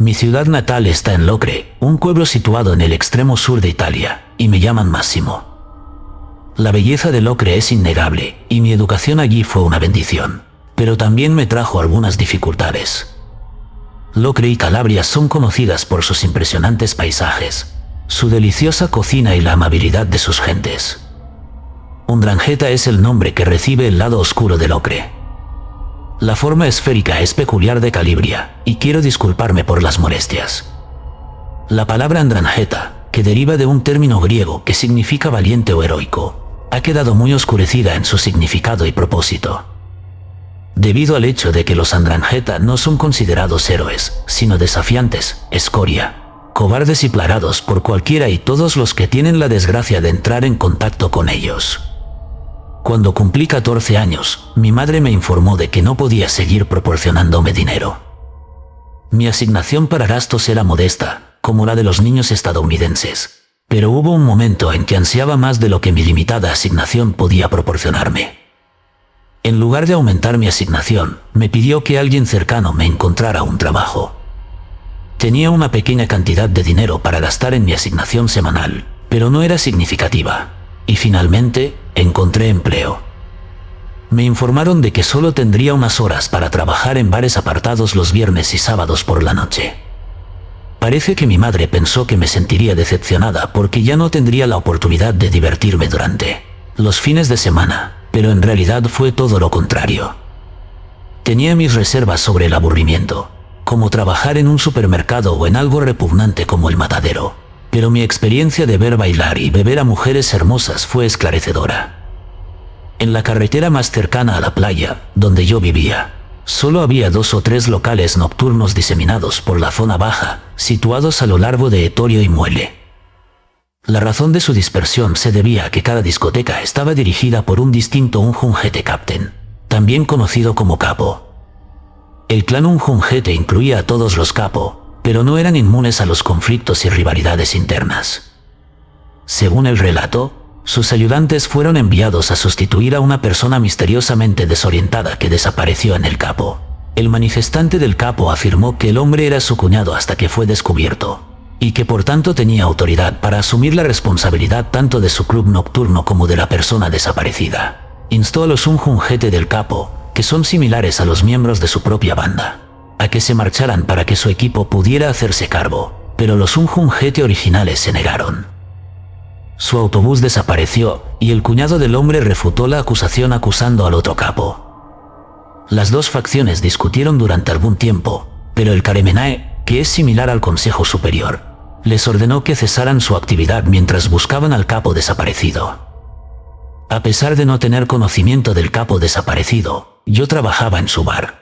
Mi ciudad natal está en Locre, un pueblo situado en el extremo sur de Italia, y me llaman Massimo. La belleza de Locre es innegable, y mi educación allí fue una bendición, pero también me trajo algunas dificultades. Locre y Calabria son conocidas por sus impresionantes paisajes, su deliciosa cocina y la amabilidad de sus gentes. 'Ndrangheta es el nombre que recibe el lado oscuro de Locre. La forma esférica es peculiar de Calibria, y quiero disculparme por las molestias. La palabra 'Ndrangheta, que deriva de un término griego que significa valiente o heroico, ha quedado muy oscurecida en su significado y propósito. Debido al hecho de que los 'Ndrangheta no son considerados héroes, sino desafiantes, escoria, cobardes y plagados por cualquiera y todos los que tienen la desgracia de entrar en contacto con ellos. Cuando cumplí 14 años, mi madre me informó de que no podía seguir proporcionándome dinero. Mi asignación para gastos era modesta, como la de los niños estadounidenses, pero hubo un momento en que ansiaba más de lo que mi limitada asignación podía proporcionarme. En lugar de aumentar mi asignación, me pidió que alguien cercano me encontrara un trabajo. Tenía una pequeña cantidad de dinero para gastar en mi asignación semanal, pero no era significativa. Y finalmente, encontré empleo. Me informaron de que solo tendría unas horas para trabajar en bares apartados los viernes y sábados por la noche. Parece que mi madre pensó que me sentiría decepcionada porque ya no tendría la oportunidad de divertirme durante los fines de semana, pero en realidad fue todo lo contrario. Tenía mis reservas sobre el aburrimiento, como trabajar en un supermercado o en algo repugnante como el matadero. Pero mi experiencia de ver bailar y beber a mujeres hermosas fue esclarecedora. En la carretera más cercana a la playa, donde yo vivía, solo había 2 o 3 locales nocturnos diseminados por la zona baja, situados a lo largo de Etolio y Muelle. La razón de su dispersión se debía a que cada discoteca estaba dirigida por un distinto Unjungete Captain, también conocido como capo. El clan Unjungete incluía a todos los capo, pero no eran inmunes a los conflictos y rivalidades internas. Según el relato, sus ayudantes fueron enviados a sustituir a una persona misteriosamente desorientada que desapareció en el capo. El manifestante del capo afirmó que el hombre era su cuñado hasta que fue descubierto, y que por tanto tenía autoridad para asumir la responsabilidad tanto de su club nocturno como de la persona desaparecida. Instó a los Unjungete del capo, que son similares a los miembros de su propia banda, a que se marcharan para que su equipo pudiera hacerse cargo, pero los Unjungete originales se negaron. Su autobús desapareció, y el cuñado del hombre refutó la acusación acusando al otro capo. Las dos facciones discutieron durante algún tiempo, pero el Karemenae, que es similar al Consejo Superior, les ordenó que cesaran su actividad mientras buscaban al capo desaparecido. A pesar de no tener conocimiento del capo desaparecido, yo trabajaba en su bar.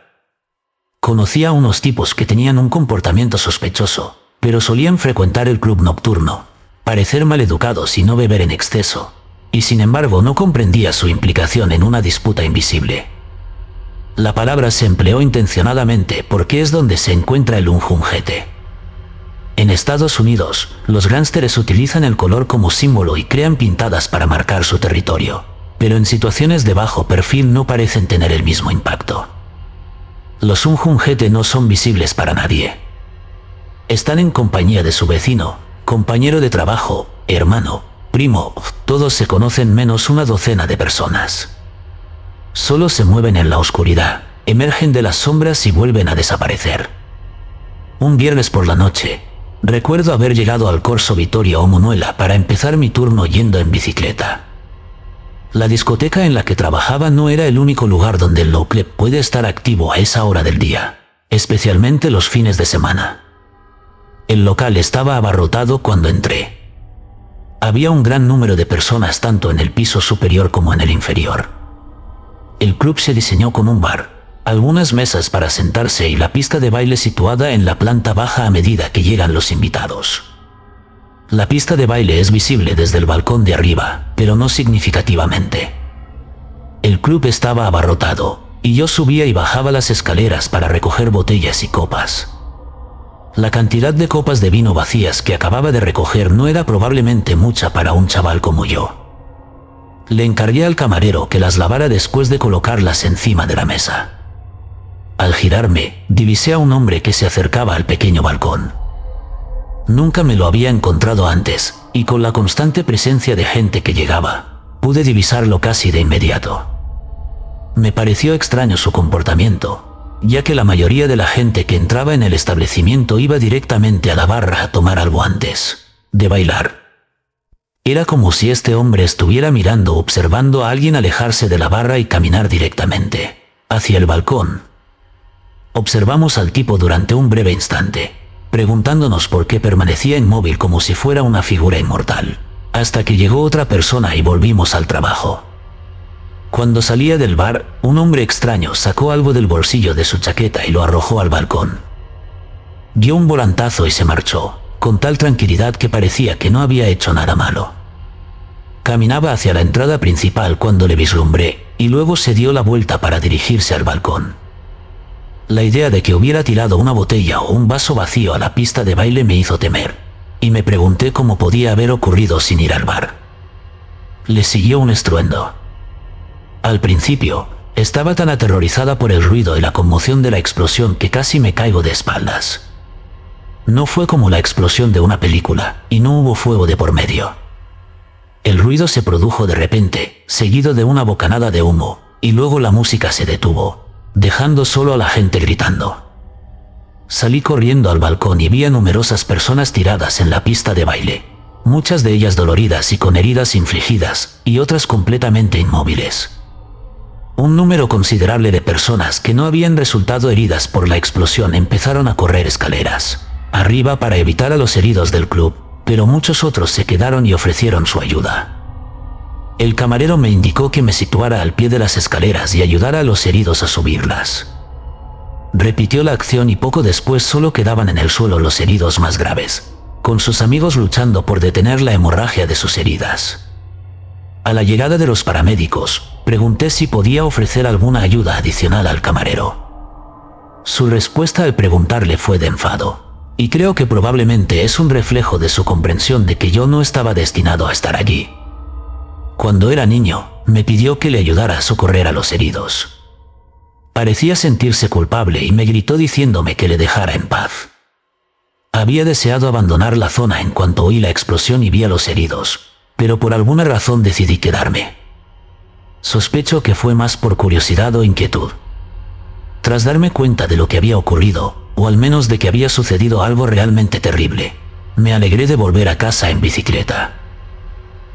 Conocía a unos tipos que tenían un comportamiento sospechoso, pero solían frecuentar el club nocturno, parecer maleducados y no beber en exceso, y sin embargo no comprendía su implicación en una disputa invisible. La palabra se empleó intencionadamente porque es donde se encuentra el Unjungete. En Estados Unidos, los gánsteres utilizan el color como símbolo y crean pintadas para marcar su territorio, pero en situaciones de bajo perfil no parecen tener el mismo impacto. Los Unjungete no son visibles para nadie. Están en compañía de su vecino, compañero de trabajo, hermano, primo, todos se conocen menos una docena de personas. Solo se mueven en la oscuridad, emergen de las sombras y vuelven a desaparecer. Un viernes por la noche, recuerdo haber llegado al Corso Vittorio Omunuela para empezar mi turno yendo en bicicleta. La discoteca en la que trabajaba no era el único lugar donde el low club puede estar activo a esa hora del día, especialmente los fines de semana. El local estaba abarrotado cuando entré. Había un gran número de personas tanto en el piso superior como en el inferior. El club se diseñó como un bar, algunas mesas para sentarse y la pista de baile situada en la planta baja a medida que llegan los invitados. La pista de baile es visible desde el balcón de arriba, pero no significativamente. El club estaba abarrotado, y yo subía y bajaba las escaleras para recoger botellas y copas. La cantidad de copas de vino vacías que acababa de recoger no era probablemente mucha para un chaval como yo. Le encargué al camarero que las lavara después de colocarlas encima de la mesa. Al girarme, divisé a un hombre que se acercaba al pequeño balcón. Nunca me lo había encontrado antes, y con la constante presencia de gente que llegaba, pude divisarlo casi de inmediato. Me pareció extraño su comportamiento, ya que la mayoría de la gente que entraba en el establecimiento iba directamente a la barra a tomar algo antes de bailar. Era como si este hombre estuviera mirando o observando a alguien alejarse de la barra y caminar directamente hacia el balcón. Observamos al tipo durante un breve instante, preguntándonos por qué permanecía inmóvil como si fuera una figura inmortal, hasta que llegó otra persona y volvimos al trabajo. Cuando salía del bar, un hombre extraño sacó algo del bolsillo de su chaqueta y lo arrojó al balcón. Dio un volantazo y se marchó, con tal tranquilidad que parecía que no había hecho nada malo. Caminaba hacia la entrada principal cuando le vislumbré, y luego se dio la vuelta para dirigirse al balcón. La idea de que hubiera tirado una botella o un vaso vacío a la pista de baile me hizo temer, y me pregunté cómo podía haber ocurrido sin ir al bar. Le siguió un estruendo. Al principio, estaba tan aterrorizada por el ruido y la conmoción de la explosión que casi me caigo de espaldas. No fue como la explosión de una película, y no hubo fuego de por medio. El ruido se produjo de repente, seguido de una bocanada de humo, y luego la música se detuvo, dejando solo a la gente gritando. Salí corriendo al balcón y vi a numerosas personas tiradas en la pista de baile, muchas de ellas doloridas y con heridas infligidas, y otras completamente inmóviles. Un número considerable de personas que no habían resultado heridas por la explosión empezaron a correr escaleras arriba para evitar a los heridos del club, pero muchos otros se quedaron y ofrecieron su ayuda. El camarero me indicó que me situara al pie de las escaleras y ayudara a los heridos a subirlas. Repitió la acción y poco después solo quedaban en el suelo los heridos más graves, con sus amigos luchando por detener la hemorragia de sus heridas. A la llegada de los paramédicos, pregunté si podía ofrecer alguna ayuda adicional al camarero. Su respuesta al preguntarle fue de enfado, y creo que probablemente es un reflejo de su comprensión de que yo no estaba destinado a estar allí. Cuando era niño, me pidió que le ayudara a socorrer a los heridos. Parecía sentirse culpable y me gritó diciéndome que le dejara en paz. Había deseado abandonar la zona en cuanto oí la explosión y vi a los heridos, pero por alguna razón decidí quedarme. Sospecho que fue más por curiosidad o inquietud. Tras darme cuenta de lo que había ocurrido, o al menos de que había sucedido algo realmente terrible, me alegré de volver a casa en bicicleta.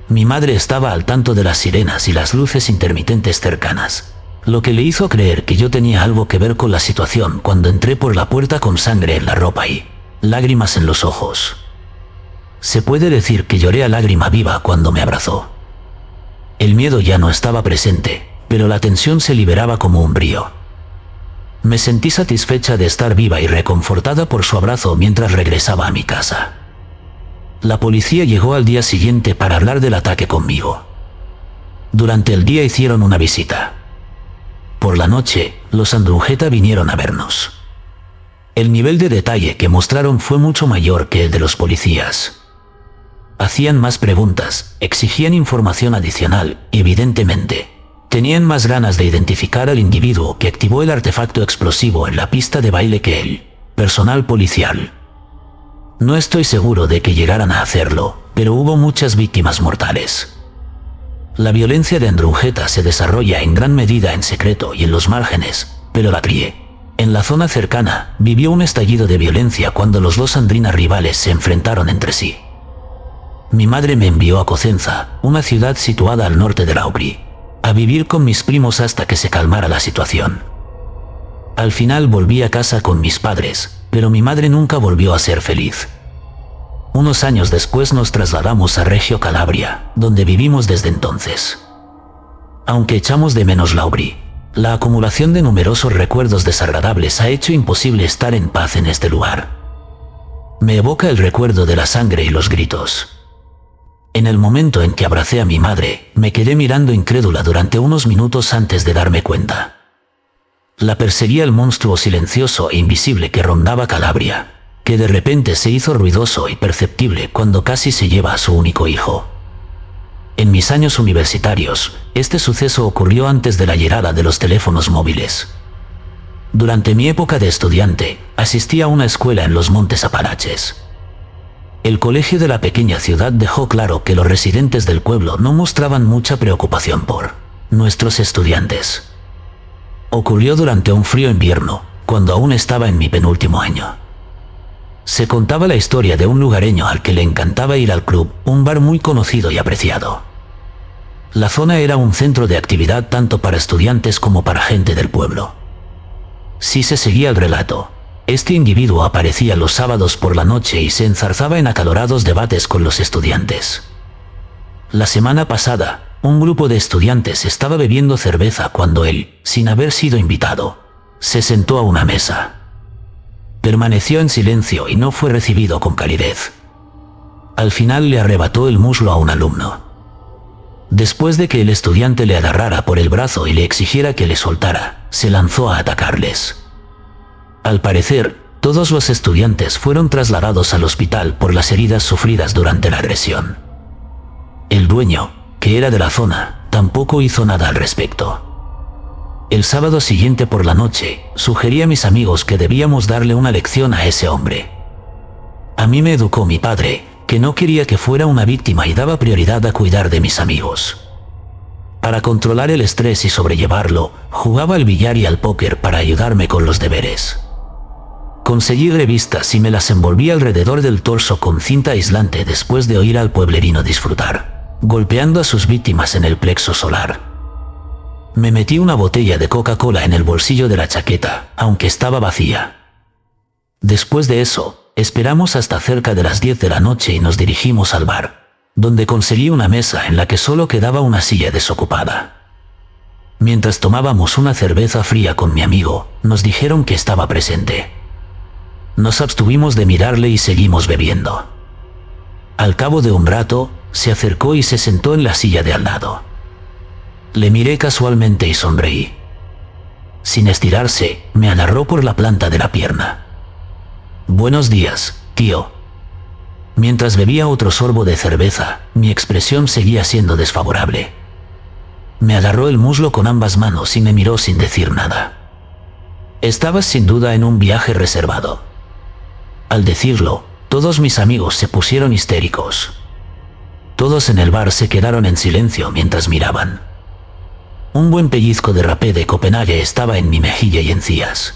Mi madre estaba al tanto de las sirenas y las luces intermitentes cercanas, lo que le hizo creer que yo tenía algo que ver con la situación cuando entré por la puerta con sangre en la ropa y lágrimas en los ojos. Se puede decir que lloré a lágrima viva cuando me abrazó. El miedo ya no estaba presente, pero la tensión se liberaba como un brío. Me sentí satisfecha de estar viva y reconfortada por su abrazo mientras regresaba a mi casa. La policía llegó al día siguiente para hablar del ataque conmigo. Durante el día hicieron una visita. Por la noche, los Andrunjeta vinieron a vernos. El nivel de detalle que mostraron fue mucho mayor que el de los policías. Hacían más preguntas, exigían información adicional y, evidentemente, tenían más ganas de identificar al individuo que activó el artefacto explosivo en la pista de baile que el personal policial. No estoy seguro de que llegaran a hacerlo, pero hubo muchas víctimas mortales. La violencia de Andrunjeta se desarrolla en gran medida en secreto y en los márgenes, pero la CRIE, en la zona cercana, vivió un estallido de violencia cuando los dos Andrinas rivales se enfrentaron entre sí. Mi madre me envió a Cosenza, una ciudad situada al norte de Laugri, a vivir con mis primos hasta que se calmara la situación. Al final volví a casa con mis padres, pero mi madre nunca volvió a ser feliz. Unos años después nos trasladamos a Reggio Calabria, donde vivimos desde entonces. Aunque echamos de menos Laugri, la acumulación de numerosos recuerdos desagradables ha hecho imposible estar en paz en este lugar. Me evoca el recuerdo de la sangre y los gritos. En el momento en que abracé a mi madre, me quedé mirando incrédula durante unos minutos antes de darme cuenta. La perseguía el monstruo silencioso e invisible que rondaba Calabria, que de repente se hizo ruidoso y perceptible cuando casi se lleva a su único hijo. En mis años universitarios, este suceso ocurrió antes de la llegada de los teléfonos móviles. Durante mi época de estudiante, asistí a una escuela en los Montes Apalaches. El colegio de la pequeña ciudad dejó claro que los residentes del pueblo no mostraban mucha preocupación por nuestros estudiantes. Ocurrió durante un frío invierno, cuando aún estaba en mi penúltimo año. Se contaba la historia de un lugareño al que le encantaba ir al club, un bar muy conocido y apreciado. La zona era un centro de actividad tanto para estudiantes como para gente del pueblo. Si se seguía el relato, este individuo aparecía los sábados por la noche y se enzarzaba en acalorados debates con los estudiantes. La semana pasada, un grupo de estudiantes estaba bebiendo cerveza cuando él, sin haber sido invitado, se sentó a una mesa. Permaneció en silencio y no fue recibido con calidez. Al final le arrebató el muslo a un alumno. Después de que el estudiante le agarrara por el brazo y le exigiera que le soltara, se lanzó a atacarles. Al parecer, todos los estudiantes fueron trasladados al hospital por las heridas sufridas durante la agresión. El dueño, que era de la zona, tampoco hizo nada al respecto. El sábado siguiente por la noche, sugerí a mis amigos que debíamos darle una lección a ese hombre. A mí me educó mi padre, que no quería que fuera una víctima y daba prioridad a cuidar de mis amigos. Para controlar el estrés y sobrellevarlo, jugaba al billar y al póker para ayudarme con los deberes. Conseguí revistas y me las envolví alrededor del torso con cinta aislante después de oír al pueblerino disfrutar, golpeando a sus víctimas en el plexo solar. Me metí una botella de Coca-Cola en el bolsillo de la chaqueta, aunque estaba vacía. Después de eso, esperamos hasta cerca de las 10 de la noche y nos dirigimos al bar, donde conseguí una mesa en la que solo quedaba una silla desocupada. Mientras tomábamos una cerveza fría con mi amigo, nos dijeron que estaba presente. Nos abstuvimos de mirarle y seguimos bebiendo. Al cabo de un rato, se acercó y se sentó en la silla de al lado. Le miré casualmente y sonreí. Sin estirarse, me agarró por la planta de la pierna. «Buenos días, tío». Mientras bebía otro sorbo de cerveza, mi expresión seguía siendo desfavorable. Me agarró el muslo con ambas manos y me miró sin decir nada. «Estabas sin duda en un viaje reservado». Al decirlo, todos mis amigos se pusieron histéricos. Todos en el bar se quedaron en silencio mientras miraban. Un buen pellizco de rapé de Copenhague estaba en mi mejilla y encías.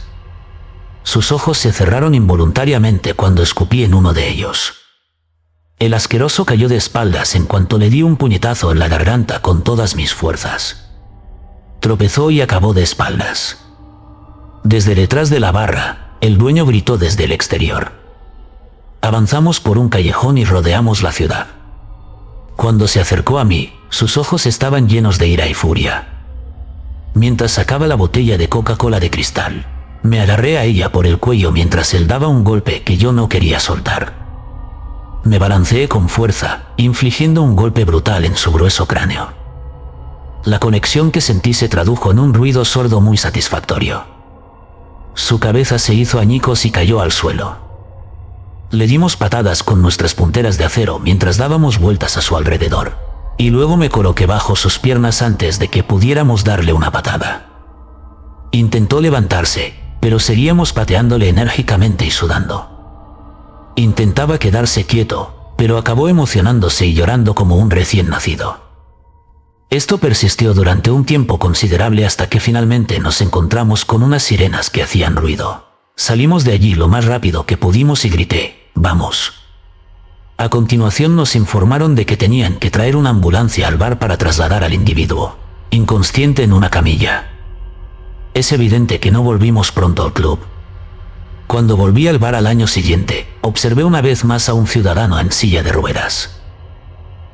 Sus ojos se cerraron involuntariamente cuando escupí en uno de ellos. El asqueroso cayó de espaldas en cuanto le di un puñetazo en la garganta con todas mis fuerzas. Tropezó y acabó de espaldas. Desde detrás de la barra, el dueño gritó desde el exterior. Avanzamos por un callejón y rodeamos la ciudad. Cuando se acercó a mí, sus ojos estaban llenos de ira y furia. Mientras sacaba la botella de Coca-Cola de cristal, me agarré a ella por el cuello mientras él daba un golpe que yo no quería soltar. Me balanceé con fuerza, infligiendo un golpe brutal en su grueso cráneo. La conexión que sentí se tradujo en un ruido sordo muy satisfactorio. Su cabeza se hizo añicos y cayó al suelo. Le dimos patadas con nuestras punteras de acero mientras dábamos vueltas a su alrededor, y luego me coloqué bajo sus piernas antes de que pudiéramos darle una patada. Intentó levantarse, pero seguíamos pateándole enérgicamente y sudando. Intentaba quedarse quieto, pero acabó emocionándose y llorando como un recién nacido. Esto persistió durante un tiempo considerable hasta que finalmente nos encontramos con unas sirenas que hacían ruido. Salimos de allí lo más rápido que pudimos y grité, «¡Vamos!». A continuación nos informaron de que tenían que traer una ambulancia al bar para trasladar al individuo, inconsciente en una camilla. Es evidente que no volvimos pronto al club. Cuando volví al bar al año siguiente, observé una vez más a un ciudadano en silla de ruedas.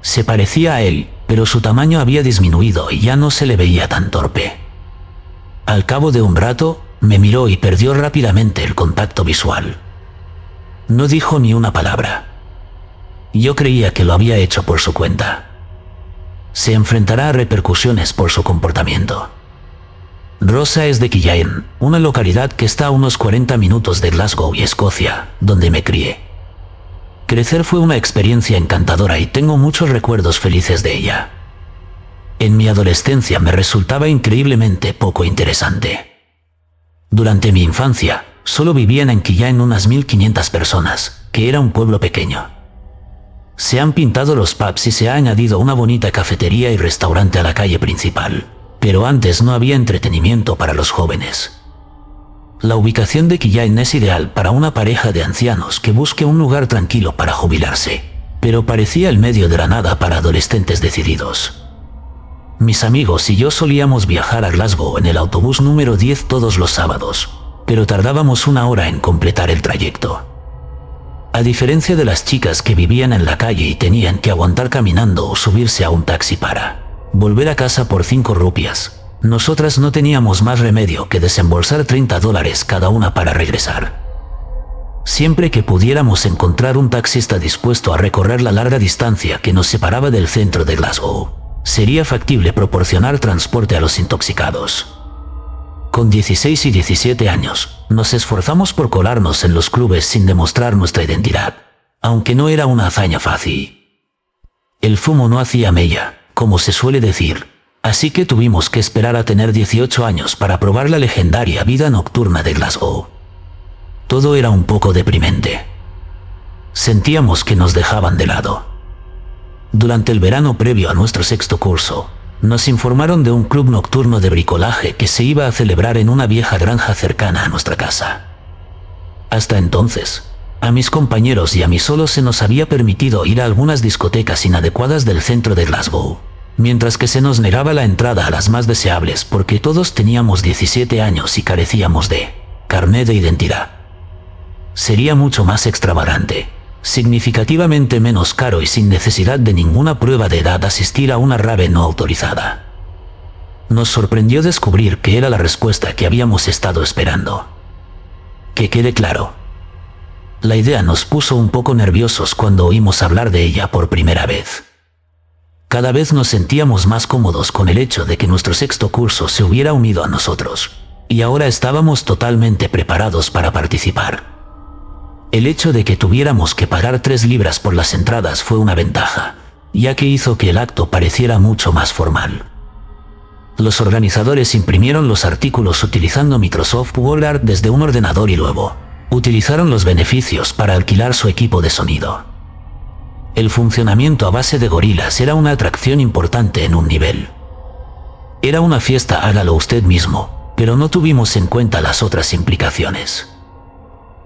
Se parecía a él, pero su tamaño había disminuido y ya no se le veía tan torpe. Al cabo de un rato, me miró y perdió rápidamente el contacto visual. No dijo ni una palabra. Yo creía que lo había hecho por su cuenta. Se enfrentará a repercusiones por su comportamiento. Rosa es de Quillain, una localidad que está a unos 40 minutos de Glasgow y Escocia, donde me crié. Crecer fue una experiencia encantadora y tengo muchos recuerdos felices de ella. En mi adolescencia me resultaba increíblemente poco interesante. Durante mi infancia, solo vivían en Quillán unas 1500 personas, que era un pueblo pequeño. Se han pintado los pubs y se ha añadido una bonita cafetería y restaurante a la calle principal, pero antes no había entretenimiento para los jóvenes. La ubicación de Quillán es ideal para una pareja de ancianos que busque un lugar tranquilo para jubilarse, pero parecía el medio de la nada para adolescentes decididos. Mis amigos y yo solíamos viajar a Glasgow en el autobús número 10 todos los sábados, pero tardábamos 1 hora en completar el trayecto. A diferencia de las chicas que vivían en la calle y tenían que aguantar caminando o subirse a un taxi para volver a casa por 5 rupias, nosotras no teníamos más remedio que desembolsar $30 cada una para regresar. Siempre que pudiéramos encontrar un taxista dispuesto a recorrer la larga distancia que nos separaba del centro de Glasgow, sería factible proporcionar transporte a los intoxicados. Con 16 y 17 años, nos esforzamos por colarnos en los clubes sin demostrar nuestra identidad, aunque no era una hazaña fácil. El fumo no hacía mella, como se suele decir, así que tuvimos que esperar a tener 18 años para probar la legendaria vida nocturna de Glasgow. Todo era un poco deprimente. Sentíamos que nos dejaban de lado. Durante el verano previo a nuestro 6º curso, nos informaron de un club nocturno de bricolaje que se iba a celebrar en una vieja granja cercana a nuestra casa. Hasta entonces, a mis compañeros y a mí solo se nos había permitido ir a algunas discotecas inadecuadas del centro de Glasgow, mientras que se nos negaba la entrada a las más deseables porque todos teníamos 17 años y carecíamos de carné de identidad. Sería mucho más extravagante, significativamente menos caro y sin necesidad de ninguna prueba de edad asistir a una rave no autorizada. Nos sorprendió descubrir que era la respuesta que habíamos estado esperando. Que quede claro, la idea nos puso un poco nerviosos cuando oímos hablar de ella por primera vez. Cada vez nos sentíamos más cómodos con el hecho de que nuestro 6º curso se hubiera unido a nosotros, y ahora estábamos totalmente preparados para participar. El hecho de que tuviéramos que pagar 3 libras por las entradas fue una ventaja, ya que hizo que el acto pareciera mucho más formal. Los organizadores imprimieron los artículos utilizando Microsoft Word desde un ordenador y luego utilizaron los beneficios para alquilar su equipo de sonido. El funcionamiento a base de gorilas era una atracción importante en un nivel. Era una fiesta hágalo usted mismo, pero no tuvimos en cuenta las otras implicaciones.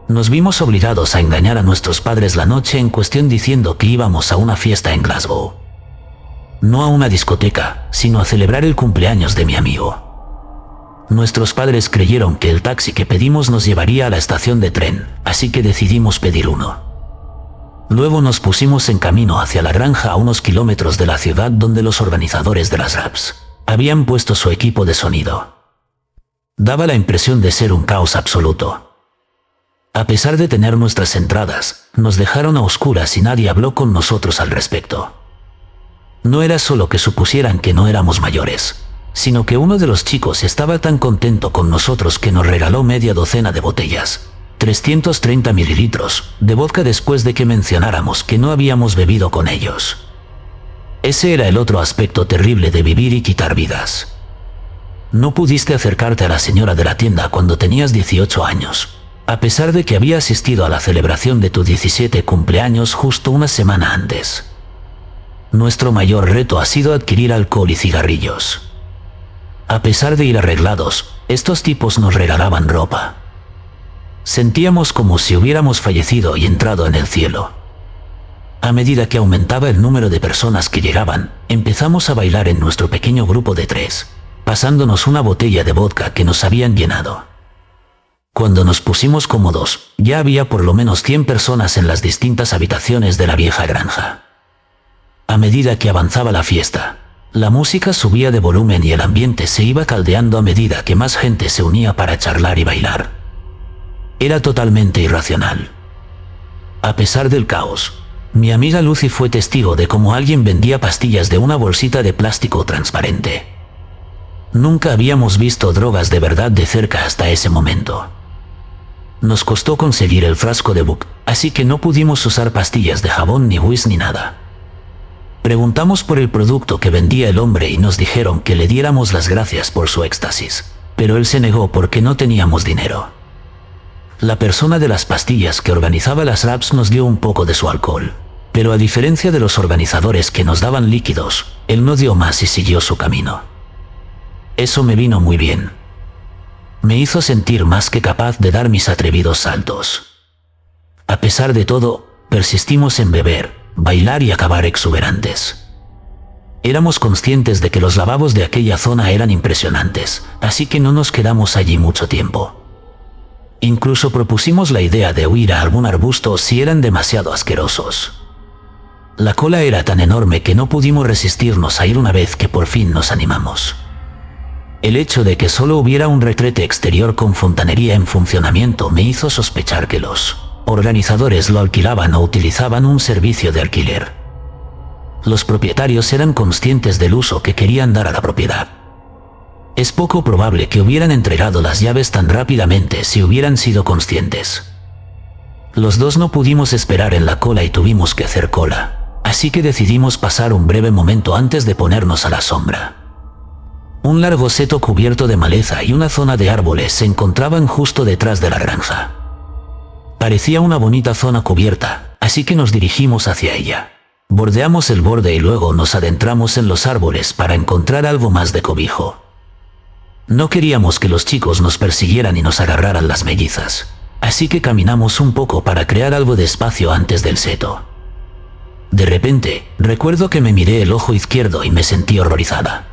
Nos vimos obligados a engañar a nuestros padres la noche en cuestión diciendo que íbamos a una fiesta en Glasgow. No a una discoteca, sino a celebrar el cumpleaños de mi amigo. Nuestros padres creyeron que el taxi que pedimos nos llevaría a la estación de tren, así que decidimos pedir uno. Luego nos pusimos en camino hacia la granja a unos kilómetros de la ciudad donde los organizadores de las raves habían puesto su equipo de sonido. Daba la impresión de ser un caos absoluto. A pesar de tener nuestras entradas, nos dejaron a oscuras y nadie habló con nosotros al respecto. No era solo que supusieran que no éramos mayores, sino que uno de los chicos estaba tan contento con nosotros que nos regaló media docena de botellas, 330 mililitros, de vodka después de que mencionáramos que no habíamos bebido con ellos. Ese era el otro aspecto terrible de vivir y quitar vidas. No pudiste acercarte a la señora de la tienda cuando tenías 18 años. A pesar de que había asistido a la celebración de tu 17 cumpleaños justo una semana antes. Nuestro mayor reto ha sido adquirir alcohol y cigarrillos. A pesar de ir arreglados, estos tipos nos regalaban ropa. Sentíamos como si hubiéramos fallecido y entrado en el cielo. A medida que aumentaba el número de personas que llegaban, empezamos a bailar en nuestro pequeño grupo de 3, pasándonos una botella de vodka que nos habían llenado. Cuando nos pusimos cómodos, ya había por lo menos 100 personas en las distintas habitaciones de la vieja granja. A medida que avanzaba la fiesta, la música subía de volumen y el ambiente se iba caldeando a medida que más gente se unía para charlar y bailar. Era totalmente irracional. A pesar del caos, mi amiga Lucy fue testigo de cómo alguien vendía pastillas de una bolsita de plástico transparente. Nunca habíamos visto drogas de verdad de cerca hasta ese momento. Nos costó conseguir el frasco de Buck, así que no pudimos usar pastillas de jabón ni whiz ni nada. Preguntamos por el producto que vendía el hombre y nos dijeron que le diéramos las gracias por su éxtasis, pero él se negó porque no teníamos dinero. La persona de las pastillas que organizaba las raves nos dio un poco de su alcohol, pero a diferencia de los organizadores que nos daban líquidos, él no dio más y siguió su camino. Eso me vino muy bien. Me hizo sentir más que capaz de dar mis atrevidos saltos. A pesar de todo, persistimos en beber, bailar y acabar exuberantes. Éramos conscientes de que los lavabos de aquella zona eran impresionantes, así que no nos quedamos allí mucho tiempo. Incluso propusimos la idea de huir a algún arbusto si eran demasiado asquerosos. La cola era tan enorme que no pudimos resistirnos a ir una vez que por fin nos animamos. El hecho de que solo hubiera un retrete exterior con fontanería en funcionamiento me hizo sospechar que los organizadores lo alquilaban o utilizaban un servicio de alquiler. Los propietarios eran conscientes del uso que querían dar a la propiedad. Es poco probable que hubieran entregado las llaves tan rápidamente si hubieran sido conscientes. Los dos no pudimos esperar en la cola y tuvimos que hacer cola, así que decidimos pasar un breve momento antes de ponernos a la sombra. Un largo seto cubierto de maleza y una zona de árboles se encontraban justo detrás de la granja. Parecía una bonita zona cubierta, así que nos dirigimos hacia ella. Bordeamos el borde y luego nos adentramos en los árboles para encontrar algo más de cobijo. No queríamos que los chicos nos persiguieran y nos agarraran las mellizas, así que caminamos un poco para crear algo de espacio antes del seto. De repente, recuerdo que me miré el ojo izquierdo y me sentí horrorizada.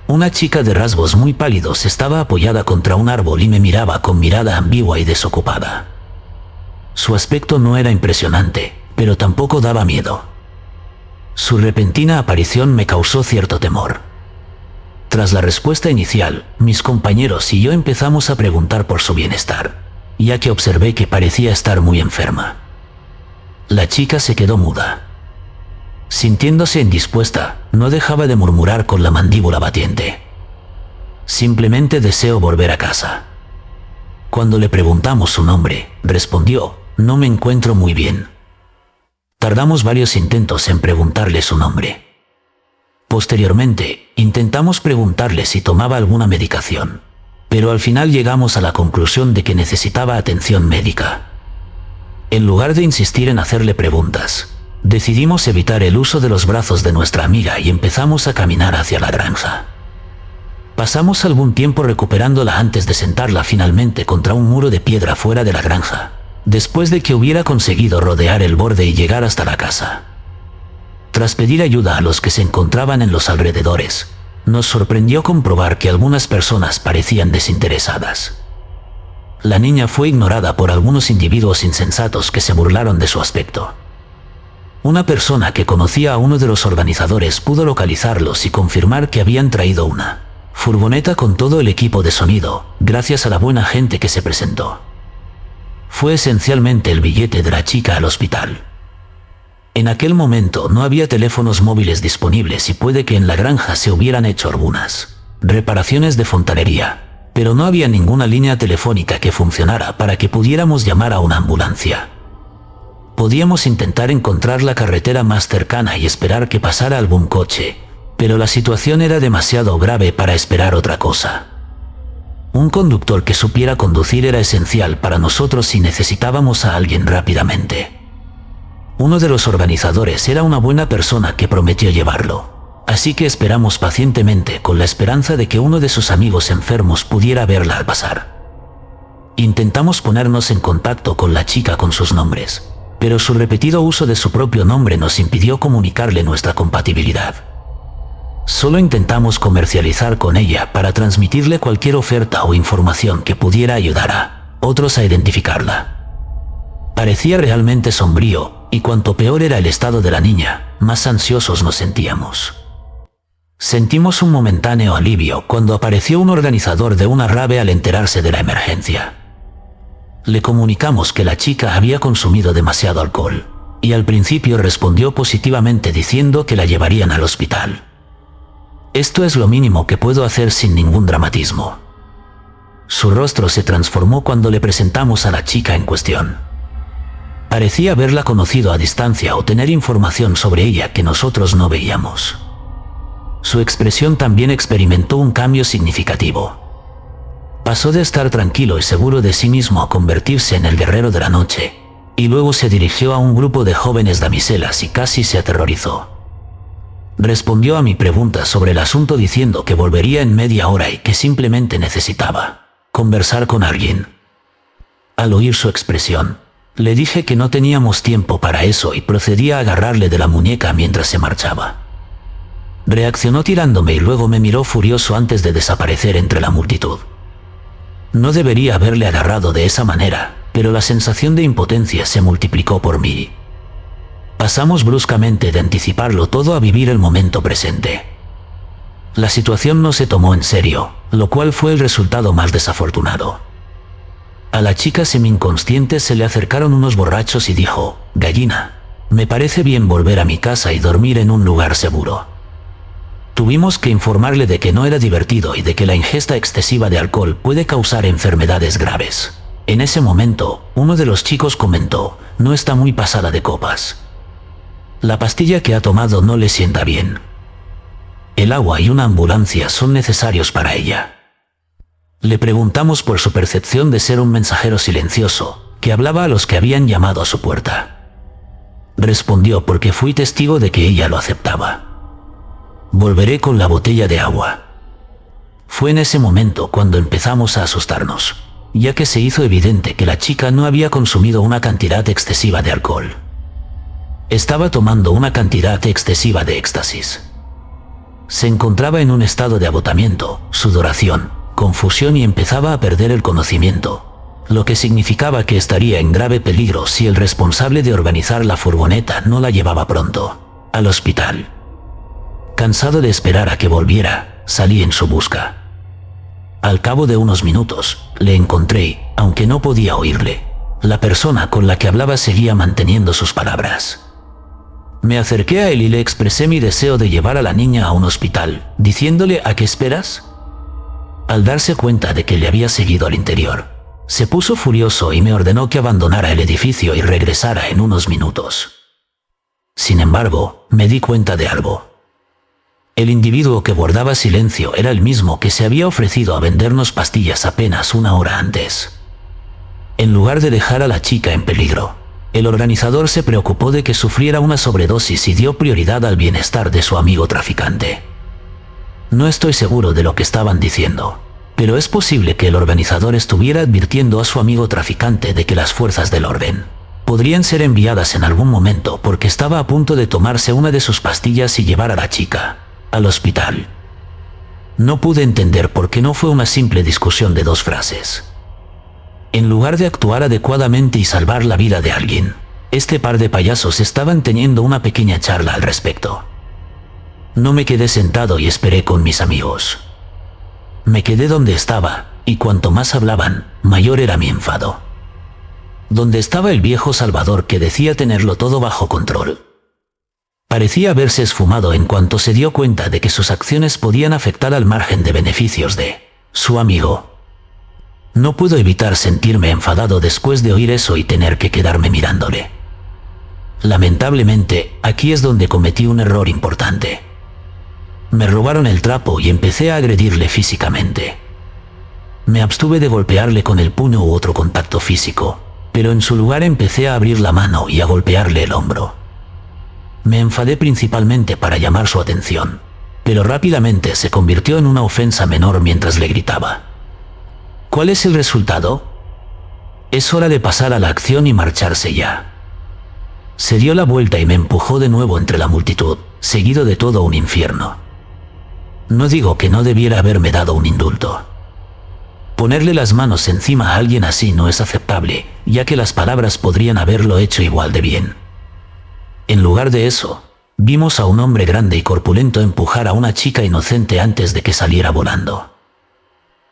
Una chica de rasgos muy pálidos estaba apoyada contra un árbol y me miraba con mirada ambigua y desocupada. Su aspecto no era impresionante, pero tampoco daba miedo. Su repentina aparición me causó cierto temor. Tras la respuesta inicial, mis compañeros y yo empezamos a preguntar por su bienestar, ya que observé que parecía estar muy enferma. La chica se quedó muda. Sintiéndose indispuesta, no dejaba de murmurar con la mandíbula batiente. Simplemente deseo volver a casa. Cuando le preguntamos su nombre, respondió, no me encuentro muy bien. Tardamos varios intentos en preguntarle su nombre. Posteriormente, intentamos preguntarle si tomaba alguna medicación, pero al final llegamos a la conclusión de que necesitaba atención médica. En lugar de insistir en hacerle preguntas, decidimos evitar el uso de los brazos de nuestra amiga y empezamos a caminar hacia la granja. Pasamos algún tiempo recuperándola antes de sentarla finalmente contra un muro de piedra fuera de la granja, después de que hubiera conseguido rodear el borde y llegar hasta la casa. Tras pedir ayuda a los que se encontraban en los alrededores, nos sorprendió comprobar que algunas personas parecían desinteresadas. La niña fue ignorada por algunos individuos insensatos que se burlaron de su aspecto. Una persona que conocía a uno de los organizadores pudo localizarlos y confirmar que habían traído una furgoneta con todo el equipo de sonido, gracias a la buena gente que se presentó. Fue esencialmente el billete de la chica al hospital. En aquel momento no había teléfonos móviles disponibles y puede que en la granja se hubieran hecho algunas reparaciones de fontanería, pero no había ninguna línea telefónica que funcionara para que pudiéramos llamar a una ambulancia. Podíamos intentar encontrar la carretera más cercana y esperar que pasara algún coche, pero la situación era demasiado grave para esperar otra cosa. Un conductor que supiera conducir era esencial para nosotros si necesitábamos a alguien rápidamente. Uno de los organizadores era una buena persona que prometió llevarlo, así que esperamos pacientemente con la esperanza de que uno de sus amigos enfermos pudiera verla al pasar. Intentamos ponernos en contacto con la chica con sus nombres, pero su repetido uso de su propio nombre nos impidió comunicarle nuestra compatibilidad. Solo intentamos comercializar con ella para transmitirle cualquier oferta o información que pudiera ayudar a otros a identificarla. Parecía realmente sombrío, y cuanto peor era el estado de la niña, más ansiosos nos sentíamos. Sentimos un momentáneo alivio cuando apareció un organizador de una rave al enterarse de la emergencia. Le comunicamos que la chica había consumido demasiado alcohol, y al principio respondió positivamente diciendo que la llevarían al hospital. Esto es lo mínimo que puedo hacer sin ningún dramatismo. Su rostro se transformó cuando le presentamos a la chica en cuestión. Parecía haberla conocido a distancia o tener información sobre ella que nosotros no veíamos. Su expresión también experimentó un cambio significativo. Pasó de estar tranquilo y seguro de sí mismo a convertirse en el guerrero de la noche, y luego se dirigió a un grupo de jóvenes damiselas y casi se aterrorizó. Respondió a mi pregunta sobre el asunto diciendo que volvería en media hora y que simplemente necesitaba conversar con alguien. Al oír su expresión, le dije que no teníamos tiempo para eso y procedí a agarrarle de la muñeca mientras se marchaba. Reaccionó tirándome y luego me miró furioso antes de desaparecer entre la multitud. No debería haberle agarrado de esa manera, pero la sensación de impotencia se multiplicó por mí. Pasamos bruscamente de anticiparlo todo a vivir el momento presente. La situación no se tomó en serio, lo cual fue el resultado más desafortunado. A la chica semi-inconsciente se le acercaron unos borrachos y dijo: «Gallina, me parece bien volver a mi casa y dormir en un lugar seguro». Tuvimos que informarle de que no era divertido y de que la ingesta excesiva de alcohol puede causar enfermedades graves. En ese momento, uno de los chicos comentó: «No está muy pasada de copas. La pastilla que ha tomado no le sienta bien. El agua y una ambulancia son necesarios para ella». Le preguntamos por su percepción de ser un mensajero silencioso, que hablaba a los que habían llamado a su puerta. Respondió: «Porque fui testigo de que ella lo aceptaba. Volveré con la botella de agua». Fue en ese momento cuando empezamos a asustarnos, ya que se hizo evidente que la chica no había consumido una cantidad excesiva de alcohol. Estaba tomando una cantidad excesiva de éxtasis. Se encontraba en un estado de agotamiento, sudoración, confusión y empezaba a perder el conocimiento, lo que significaba que estaría en grave peligro si el responsable de organizar la furgoneta no la llevaba pronto al hospital. Cansado de esperar a que volviera, salí en su busca. Al cabo de unos minutos, le encontré, aunque no podía oírle. La persona con la que hablaba seguía manteniendo sus palabras. Me acerqué a él y le expresé mi deseo de llevar a la niña a un hospital, diciéndole: «¿A qué esperas?». Al darse cuenta de que le había seguido al interior, se puso furioso y me ordenó que abandonara el edificio y regresara en unos minutos. Sin embargo, me di cuenta de algo. El individuo que guardaba silencio era el mismo que se había ofrecido a vendernos pastillas apenas una hora antes. En lugar de dejar a la chica en peligro, el organizador se preocupó de que sufriera una sobredosis y dio prioridad al bienestar de su amigo traficante. No estoy seguro de lo que estaban diciendo, pero es posible que el organizador estuviera advirtiendo a su amigo traficante de que las fuerzas del orden podrían ser enviadas en algún momento porque estaba a punto de tomarse una de sus pastillas y llevar a la chica al hospital. No pude entender por qué no fue una simple discusión de dos frases. En lugar de actuar adecuadamente y salvar la vida de alguien, este par de payasos estaban teniendo una pequeña charla al respecto. No me quedé sentado y esperé con mis amigos. Me quedé donde estaba, y cuanto más hablaban, mayor era mi enfado. Donde estaba el viejo Salvador que decía tenerlo todo bajo control. Parecía haberse esfumado en cuanto se dio cuenta de que sus acciones podían afectar al margen de beneficios de su amigo. No puedo evitar sentirme enfadado después de oír eso y tener que quedarme mirándole. Lamentablemente, aquí es donde cometí un error importante. Me robaron el trapo y empecé a agredirle físicamente. Me abstuve de golpearle con el puño u otro contacto físico, pero en su lugar empecé a abrir la mano y a golpearle el hombro. Me enfadé principalmente para llamar su atención, pero rápidamente se convirtió en una ofensa menor mientras le gritaba: ¿Cuál es el resultado? Es hora de pasar a la acción y marcharse ya. Se dio la vuelta y me empujó de nuevo entre la multitud, seguido de todo un infierno. No digo que no debiera haberme dado un indulto. Ponerle las manos encima a alguien así no es aceptable, ya que las palabras podrían haberlo hecho igual de bien. En lugar de eso, vimos a un hombre grande y corpulento empujar a una chica inocente antes de que saliera volando.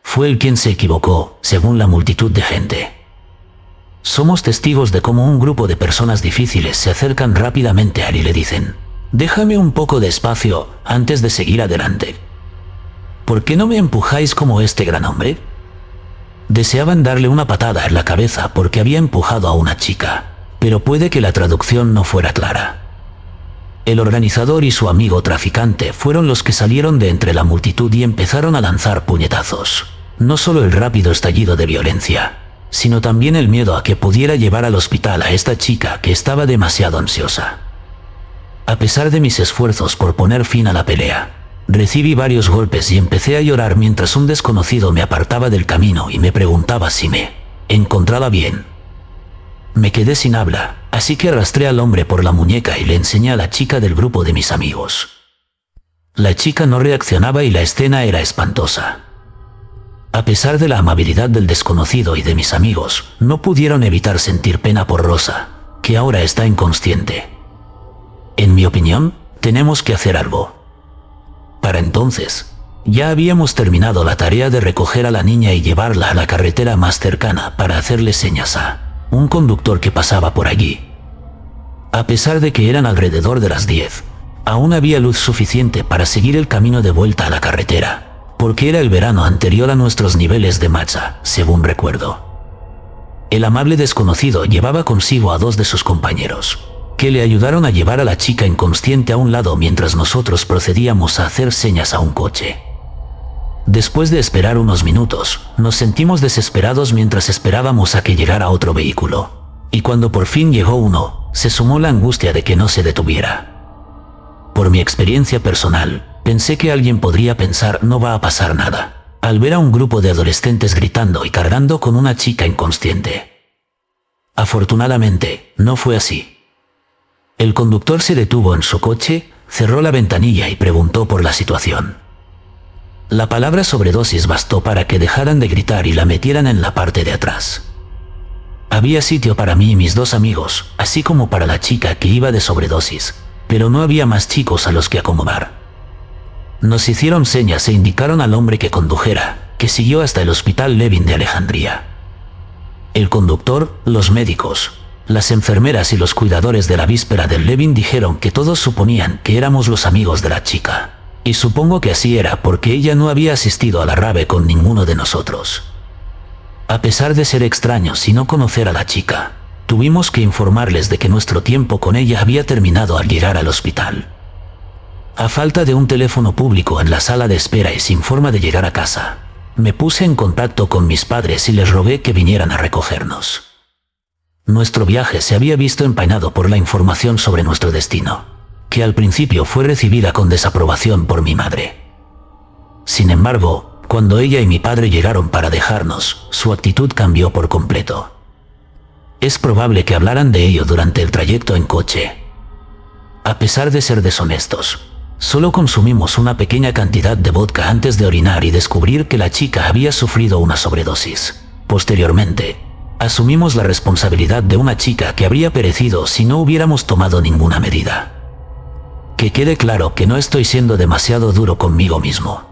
Fue él quien se equivocó, según la multitud de gente. Somos testigos de cómo un grupo de personas difíciles se acercan rápidamente a él y le dicen: «Déjame un poco de espacio antes de seguir adelante. ¿Por qué no me empujáis como este gran hombre?». Deseaban darle una patada en la cabeza porque había empujado a una chica, pero puede que la traducción no fuera clara. El organizador y su amigo traficante fueron los que salieron de entre la multitud y empezaron a lanzar puñetazos. no solo el rápido estallido de violencia, sino también el miedo a que pudiera llevar al hospital a esta chica que estaba demasiado ansiosa. A pesar de mis esfuerzos por poner fin a la pelea, recibí varios golpes y empecé a llorar mientras un desconocido me apartaba del camino y me preguntaba si me encontraba bien. Me quedé sin habla, así que arrastré al hombre por la muñeca y le enseñé a la chica del grupo de mis amigos. La chica no reaccionaba y la escena era espantosa. A pesar de la amabilidad del desconocido y de mis amigos, no pudieron evitar sentir pena por Rosa, que ahora está inconsciente. En mi opinión, tenemos que hacer algo. Para entonces, ya habíamos terminado la tarea de recoger a la niña y llevarla a la carretera más cercana para hacerle señas a un conductor que pasaba por allí. A pesar de que eran alrededor de las 10, aún había luz suficiente para seguir el camino de vuelta a la carretera, porque era el verano anterior a nuestros niveles de matcha, según recuerdo. El amable desconocido llevaba consigo a 2 de sus compañeros, que le ayudaron a llevar a la chica inconsciente a un lado mientras nosotros procedíamos a hacer señas a un coche. Después de esperar unos minutos, nos sentimos desesperados mientras esperábamos a que llegara otro vehículo, y cuando por fin llegó uno, se sumó la angustia de que no se detuviera. Por mi experiencia personal, pensé que alguien podría pensar no va a pasar nada, al ver a un grupo de adolescentes gritando y cargando con una chica inconsciente. Afortunadamente, no fue así. El conductor se detuvo en su coche, cerró la ventanilla y preguntó por la situación. La palabra sobredosis bastó para que dejaran de gritar y la metieran en la parte de atrás. Había sitio para mí y mis 2 amigos, así como para la chica que iba de sobredosis, pero no había más chicos a los que acomodar. Nos hicieron señas e indicaron al hombre que condujera, que siguió hasta el Hospital Levin de Alejandría. El conductor, los médicos, las enfermeras y los cuidadores de la víspera del Levin dijeron que todos suponían que éramos los amigos de la chica. Y supongo que así era porque ella no había asistido a la rave con ninguno de nosotros. A pesar de ser extraños y no conocer a la chica, tuvimos que informarles de que nuestro tiempo con ella había terminado al llegar al hospital. A falta de un teléfono público en la sala de espera y sin forma de llegar a casa, me puse en contacto con mis padres y les rogué que vinieran a recogernos. Nuestro viaje se había visto empañado por la información sobre nuestro destino, que al principio fue recibida con desaprobación por mi madre. Sin embargo, cuando ella y mi padre llegaron para dejarnos, su actitud cambió por completo. Es probable que hablaran de ello durante el trayecto en coche. A pesar de ser deshonestos, solo consumimos una pequeña cantidad de vodka antes de orinar y descubrir que la chica había sufrido una sobredosis. Posteriormente, asumimos la responsabilidad de una chica que habría perecido si no hubiéramos tomado ninguna medida. Que quede claro que no estoy siendo demasiado duro conmigo mismo.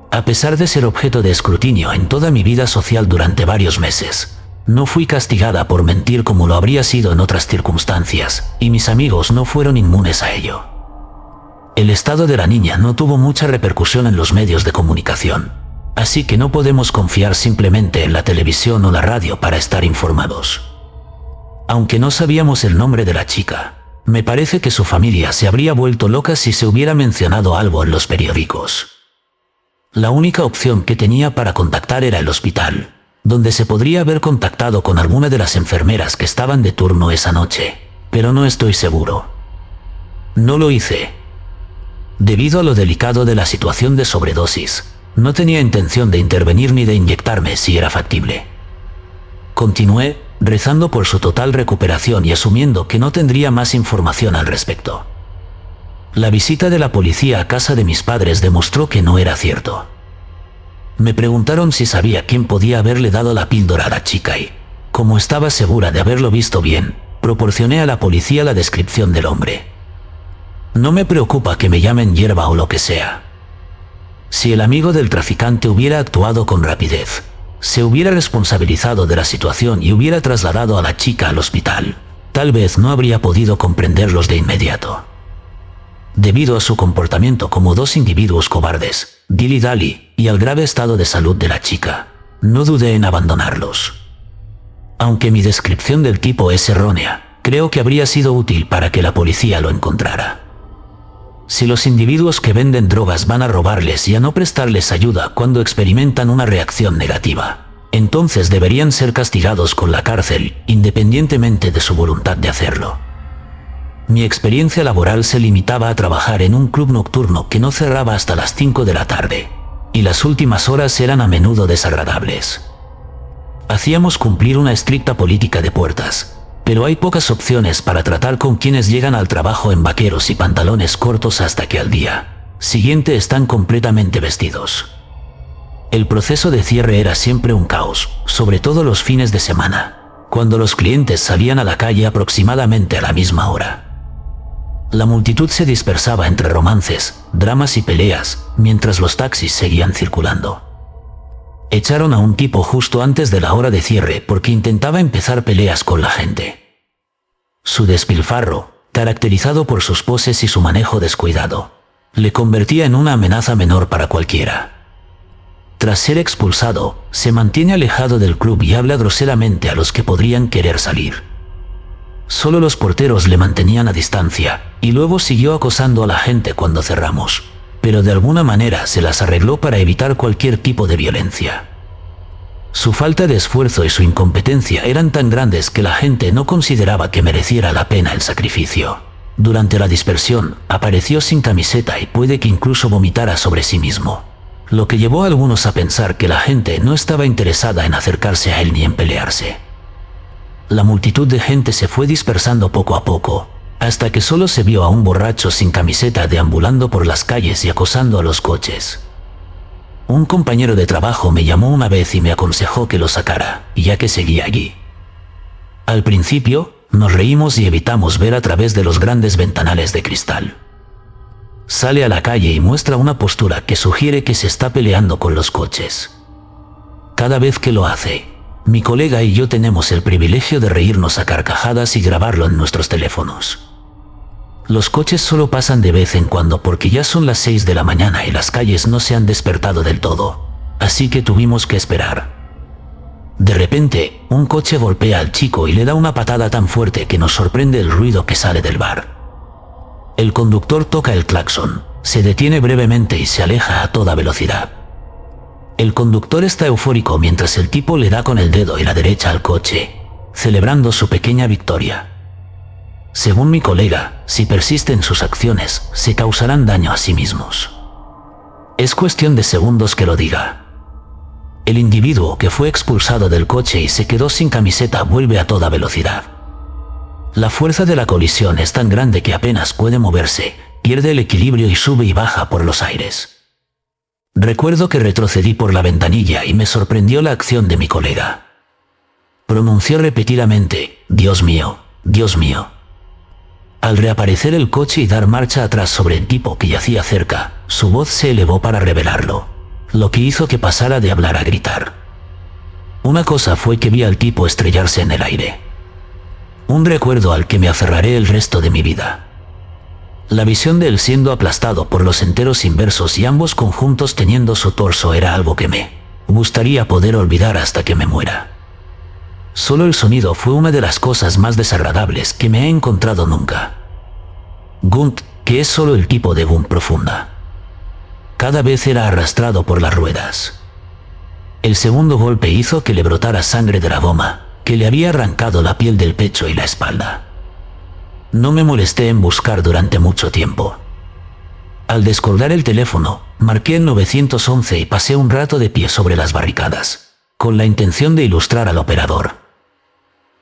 A pesar de ser objeto de escrutinio en toda mi vida social durante varios meses, no fui castigada por mentir como lo habría sido en otras circunstancias, y mis amigos no fueron inmunes a ello. El estado de la niña no tuvo mucha repercusión en los medios de comunicación, así que no podemos confiar simplemente en la televisión o la radio para estar informados. Aunque no sabíamos el nombre de la chica, me parece que su familia se habría vuelto loca si se hubiera mencionado algo en los periódicos. La única opción que tenía para contactar era el hospital, donde se podría haber contactado con alguna de las enfermeras que estaban de turno esa noche, pero no estoy seguro. No lo hice. Debido a lo delicado de la situación de sobredosis, no tenía intención de intervenir ni de inyectarme si era factible. Continué, rezando por su total recuperación y asumiendo que no tendría más información al respecto. La visita de la policía a casa de mis padres demostró que no era cierto. Me preguntaron si sabía quién podía haberle dado la píldora a la chica y, como estaba segura de haberlo visto bien, proporcioné a la policía la descripción del hombre. No me preocupa que me llamen hierba o lo que sea. Si el amigo del traficante hubiera actuado con rapidez, se hubiera responsabilizado de la situación y hubiera trasladado a la chica al hospital, tal vez no habría podido comprenderlos de inmediato. Debido a su comportamiento como 2 individuos cobardes, dilly-dally, y al grave estado de salud de la chica, no dudé en abandonarlos. Aunque mi descripción del tipo es errónea, creo que habría sido útil para que la policía lo encontrara. Si los individuos que venden drogas van a robarles y a no prestarles ayuda cuando experimentan una reacción negativa, entonces deberían ser castigados con la cárcel, independientemente de su voluntad de hacerlo. Mi experiencia laboral se limitaba a trabajar en un club nocturno que no cerraba hasta las 5 de la tarde, y las últimas horas eran a menudo desagradables. Hacíamos cumplir una estricta política de puertas, pero hay pocas opciones para tratar con quienes llegan al trabajo en vaqueros y pantalones cortos hasta que al día siguiente están completamente vestidos. El proceso de cierre era siempre un caos, sobre todo los fines de semana, cuando los clientes salían a la calle aproximadamente a la misma hora. La multitud se dispersaba entre romances, dramas y peleas, mientras los taxis seguían circulando. Echaron a un tipo justo antes de la hora de cierre porque intentaba empezar peleas con la gente. Su despilfarro, caracterizado por sus poses y su manejo descuidado, le convertía en una amenaza menor para cualquiera. Tras ser expulsado, se mantiene alejado del club y habla groseramente a los que podrían querer salir. Solo los porteros le mantenían a distancia, y luego siguió acosando a la gente cuando cerramos, pero de alguna manera se las arregló para evitar cualquier tipo de violencia. Su falta de esfuerzo y su incompetencia eran tan grandes que la gente no consideraba que mereciera la pena el sacrificio. Durante la dispersión, apareció sin camiseta y puede que incluso vomitara sobre sí mismo, lo que llevó a algunos a pensar que la gente no estaba interesada en acercarse a él ni en pelearse. La multitud de gente se fue dispersando poco a poco, hasta que solo se vio a un borracho sin camiseta deambulando por las calles y acosando a los coches. Un compañero de trabajo me llamó una vez y me aconsejó que lo sacara, ya que seguía allí. Al principio, nos reímos y evitamos ver a través de los grandes ventanales de cristal. Sale a la calle y muestra una postura que sugiere que se está peleando con los coches. Cada vez que lo hace, mi colega y yo tenemos el privilegio de reírnos a carcajadas y grabarlo en nuestros teléfonos. Los coches solo pasan de vez en cuando porque ya son las 6 de la mañana y las calles no se han despertado del todo, así que tuvimos que esperar. De repente, un coche golpea al chico y le da una patada tan fuerte que nos sorprende el ruido que sale del bar. El conductor toca el claxon, se detiene brevemente y se aleja a toda velocidad. El conductor está eufórico mientras el tipo le da con el dedo y la derecha al coche, celebrando su pequeña victoria. Según mi colega, si persisten sus acciones, se causarán daño a sí mismos. Es cuestión de segundos que lo diga. El individuo que fue expulsado del coche y se quedó sin camiseta vuelve a toda velocidad. La fuerza de la colisión es tan grande que apenas puede moverse, pierde el equilibrio y sube y baja por los aires. Recuerdo que retrocedí por la ventanilla y me sorprendió la acción de mi colega. Pronunció repetidamente, «Dios mío, Dios mío». Al reaparecer el coche y dar marcha atrás sobre el tipo que yacía cerca, su voz se elevó para revelarlo, lo que hizo que pasara de hablar a gritar. Una cosa fue que vi al tipo estrellarse en el aire. Un recuerdo al que me aferraré el resto de mi vida. La visión de él siendo aplastado por los enteros inversos y ambos conjuntos teniendo su torso era algo que me gustaría poder olvidar hasta que me muera. Solo el sonido fue una de las cosas más desagradables que me he encontrado nunca. Gunt, que es solo el tipo de Gunt profunda. Cada vez era arrastrado por las ruedas. El segundo golpe hizo que le brotara sangre de la goma, que le había arrancado la piel del pecho y la espalda. No me molesté en buscar durante mucho tiempo. Al descolgar el teléfono, marqué el 911 y pasé un rato de pie sobre las barricadas, con la intención de ilustrar al operador.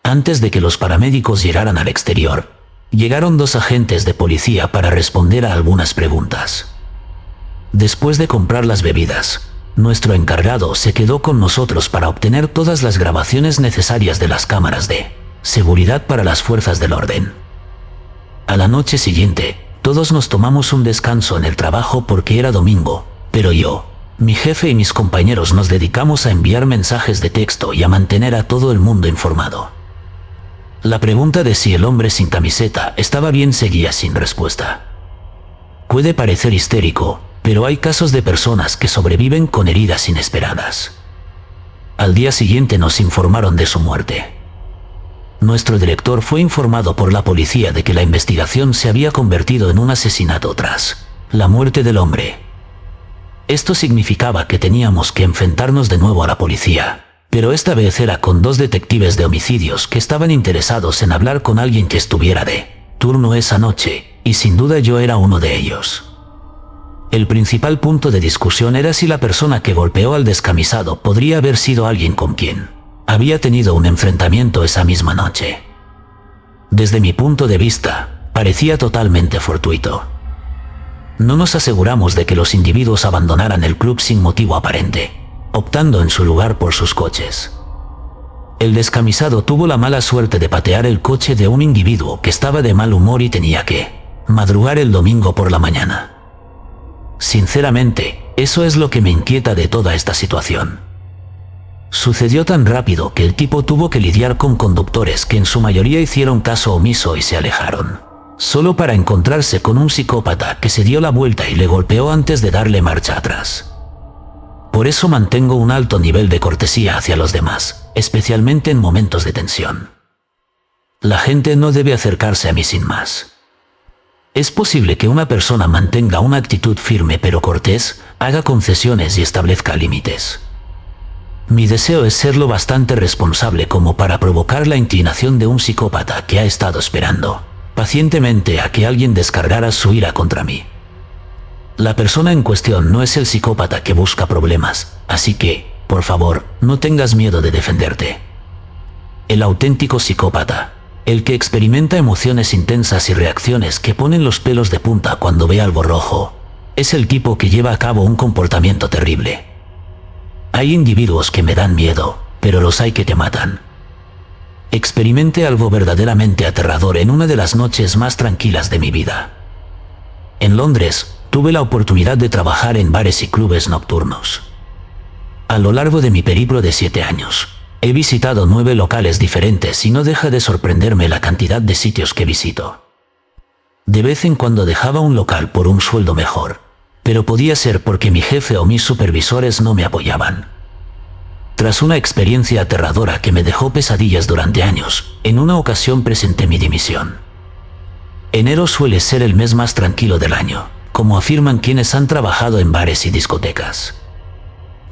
Antes de que los paramédicos llegaran al exterior, llegaron 2 agentes de policía para responder a algunas preguntas. Después de comprar las bebidas, nuestro encargado se quedó con nosotros para obtener todas las grabaciones necesarias de las cámaras de seguridad para las fuerzas del orden. A la noche siguiente, todos nos tomamos un descanso en el trabajo porque era domingo, pero yo, mi jefe y mis compañeros nos dedicamos a enviar mensajes de texto y a mantener a todo el mundo informado. La pregunta de si el hombre sin camiseta estaba bien seguía sin respuesta. Puede parecer histérico, pero hay casos de personas que sobreviven con heridas inesperadas. Al día siguiente nos informaron de su muerte. Nuestro director fue informado por la policía de que la investigación se había convertido en un asesinato tras la muerte del hombre. Esto significaba que teníamos que enfrentarnos de nuevo a la policía, pero esta vez era con 2 detectives de homicidios que estaban interesados en hablar con alguien que estuviera de turno esa noche, y sin duda yo era uno de ellos. El principal punto de discusión era si la persona que golpeó al descamisado podría haber sido alguien con quien había tenido un enfrentamiento esa misma noche. Desde mi punto de vista, parecía totalmente fortuito. No nos aseguramos de que los individuos abandonaran el club sin motivo aparente, optando en su lugar por sus coches. El descamisado tuvo la mala suerte de patear el coche de un individuo que estaba de mal humor y tenía que madrugar el domingo por la mañana. Sinceramente, eso es lo que me inquieta de toda esta situación. Sucedió tan rápido que el tipo tuvo que lidiar con conductores que en su mayoría hicieron caso omiso y se alejaron, solo para encontrarse con un psicópata que se dio la vuelta y le golpeó antes de darle marcha atrás. Por eso mantengo un alto nivel de cortesía hacia los demás, especialmente en momentos de tensión. La gente no debe acercarse a mí sin más. Es posible que una persona mantenga una actitud firme pero cortés, haga concesiones y establezca límites. Mi deseo es ser lo bastante responsable como para provocar la inclinación de un psicópata que ha estado esperando pacientemente a que alguien descargara su ira contra mí. La persona en cuestión no es el psicópata que busca problemas, así que, por favor, no tengas miedo de defenderte. El auténtico psicópata, el que experimenta emociones intensas y reacciones que ponen los pelos de punta cuando ve algo rojo, es el tipo que lleva a cabo un comportamiento terrible. Hay individuos que me dan miedo, pero los hay que te matan. Experimenté algo verdaderamente aterrador en una de las noches más tranquilas de mi vida. En Londres, tuve la oportunidad de trabajar en bares y clubes nocturnos. A lo largo de mi periplo de 7 años, he visitado 9 locales diferentes y no deja de sorprenderme la cantidad de sitios que visito. De vez en cuando dejaba un local por un sueldo mejor, pero podía ser porque mi jefe o mis supervisores no me apoyaban. Tras una experiencia aterradora que me dejó pesadillas durante años, en una ocasión presenté mi dimisión. Enero suele ser el mes más tranquilo del año, como afirman quienes han trabajado en bares y discotecas.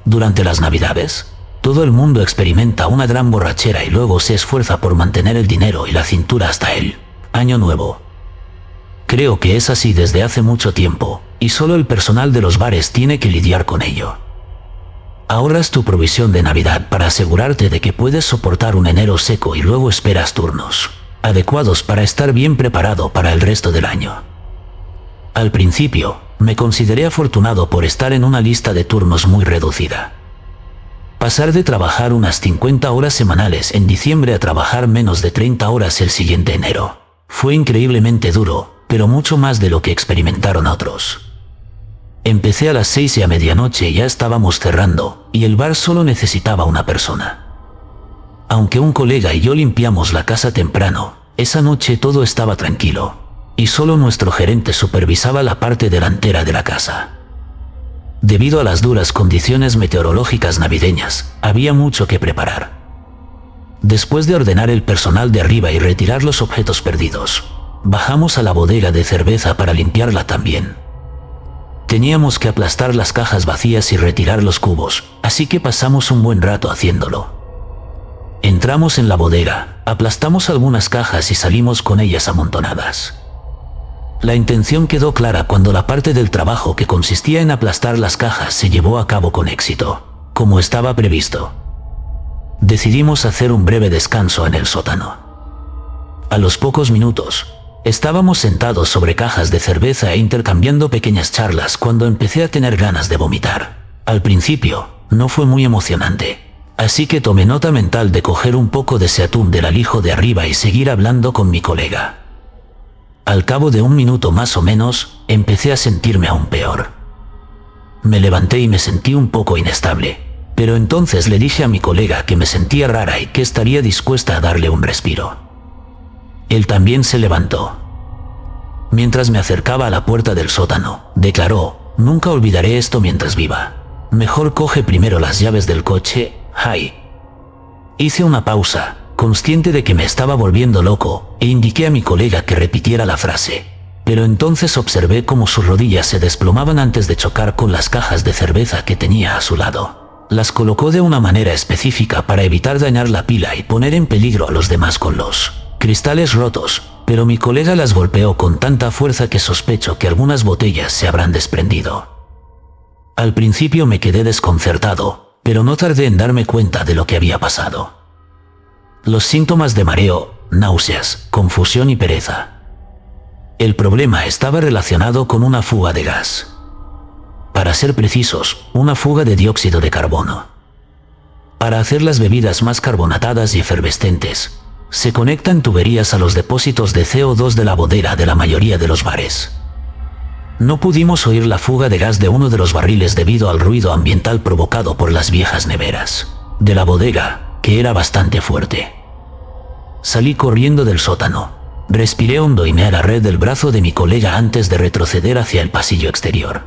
Durante las Navidades, todo el mundo experimenta una gran borrachera y luego se esfuerza por mantener el dinero y la cintura hasta el Año Nuevo. Creo que es así desde hace mucho tiempo, y solo el personal de los bares tiene que lidiar con ello. Ahorras tu provisión de Navidad para asegurarte de que puedes soportar un enero seco y luego esperas turnos adecuados para estar bien preparado para el resto del año. Al principio, me consideré afortunado por estar en una lista de turnos muy reducida. Pasar de trabajar unas 50 horas semanales en diciembre a trabajar menos de 30 horas el siguiente enero fue increíblemente duro, pero mucho más de lo que experimentaron otros. Empecé a las 6 y a medianoche ya estábamos cerrando, y el bar solo necesitaba una persona. Aunque un colega y yo limpiamos la casa temprano, esa noche todo estaba tranquilo, y solo nuestro gerente supervisaba la parte delantera de la casa. Debido a las duras condiciones meteorológicas navideñas, había mucho que preparar. Después de ordenar el personal de arriba y retirar los objetos perdidos, bajamos a la bodega de cerveza para limpiarla también. Teníamos que aplastar las cajas vacías y retirar los cubos, así que pasamos un buen rato haciéndolo. Entramos en la bodega, aplastamos algunas cajas y salimos con ellas amontonadas. La intención quedó clara cuando la parte del trabajo que consistía en aplastar las cajas se llevó a cabo con éxito, como estaba previsto. Decidimos hacer un breve descanso en el sótano. A los pocos minutos, estábamos sentados sobre cajas de cerveza e intercambiando pequeñas charlas cuando empecé a tener ganas de vomitar. Al principio, no fue muy emocionante, así que tomé nota mental de coger un poco de ese atún del alijo de arriba y seguir hablando con mi colega. Al cabo de un minuto más o menos, empecé a sentirme aún peor. Me levanté y me sentí un poco inestable, pero entonces le dije a mi colega que me sentía rara y que estaría dispuesta a darle un respiro. Él también se levantó. Mientras me acercaba a la puerta del sótano, declaró: «Nunca olvidaré esto mientras viva. Mejor coge primero las llaves del coche, Hay». Hice una pausa, consciente de que me estaba volviendo loco, e indiqué a mi colega que repitiera la frase. Pero entonces observé cómo sus rodillas se desplomaban antes de chocar con las cajas de cerveza que tenía a su lado. Las colocó de una manera específica para evitar dañar la pila y poner en peligro a los demás con los cristales rotos, pero mi colega las golpeó con tanta fuerza que sospecho que algunas botellas se habrán desprendido. Al principio me quedé desconcertado, pero no tardé en darme cuenta de lo que había pasado. Los síntomas de mareo, náuseas, confusión y pereza. El problema estaba relacionado con una fuga de gas. Para ser precisos, una fuga de dióxido de carbono. Para hacer las bebidas más carbonatadas y efervescentes, se conectan tuberías a los depósitos de CO2 de la bodega de la mayoría de los bares. No pudimos oír la fuga de gas de uno de los barriles debido al ruido ambiental provocado por las viejas neveras de la bodega, que era bastante fuerte. Salí corriendo del sótano, respiré hondo y me agarré del brazo de mi colega antes de retroceder hacia el pasillo exterior.